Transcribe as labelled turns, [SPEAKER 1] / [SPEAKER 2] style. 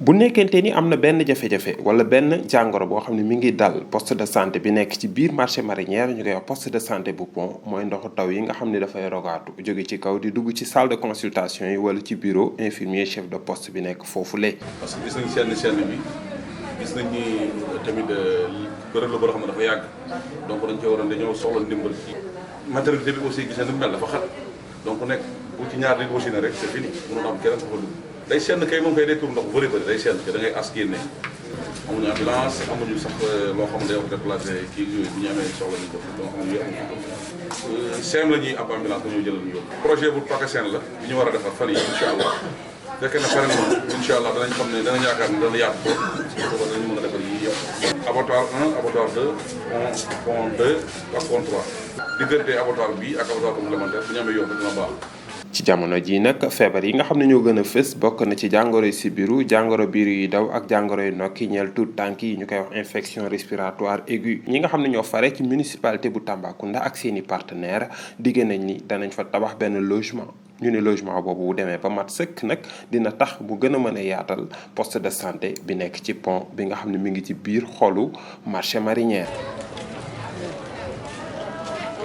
[SPEAKER 1] bu nekkente ni am na benn jafe-jafe wala benn jàngoro boo xam ne mi ngi dal poste de santé bi nekk ci biir marché marinière ñu koy wax poste de santé bu pont mooy ndoxu taw yi nga xam ne dafay rogaatu jóge ci kaw di dugg ci salle de consultation yi wala ci bureau infirmier chef de poste bi nekk foofu le
[SPEAKER 2] parce que gis nañ seen bi gis nañ ni tamit bërëb la boo xam ne dafa yàgg donc dañ cee waroon dañoo soxla ndimbal ci maternité bi aussi gis nañ ni mel dafa xat donc nekk bu ci ñaar nit aussi ne rek c'est fini mënoon am keneen ko fa dugg day seen kay moom kay day tur ndox bu bëri bëri day seen kay da ngay as génne amuñu ambulance amuñu sax loo xam ne day wax déplacé kii yooyu bu ñu amee soxla ñu ko donc xam ne yooyu amuñu SEM la ñuy ab ambulance dañoo jëlal ñu yóbbu projet bu PACASEN la bi ñu war a defar fan yi incha allah fekkee ne pare na incha allah danañ xam ne danañ yaakaar ne dana yaatu ko booba danañ mën a defar yii yëpp abattoir 1 abattoir 2 pont 2 ak pont 3 diggante abattoir bi ak abattoir complémentaire bu ñu amee yoon dina baax.
[SPEAKER 1] ci jamono ji nag feebar yi nga xam ne ñoo gën a fës bokk na ci jàngoroy sibiru jàngoro biir yi daw ak jàngoroy nokki ñeel tuut tànk yi ñu koy wax infection respiratoire aiguë ñi nga xam ne ñoo fare ci municipalité bu Tambacounda ak seeni partenaire digg nañ ni danañ fa tabax benn logement ñu ne logement boobu bu demee ba mat sëkk nag dina tax bu gën a mën a yaatal poste de santé bi nekk ci pont bi nga xam ne mi ngi ci biir xolu marché marinière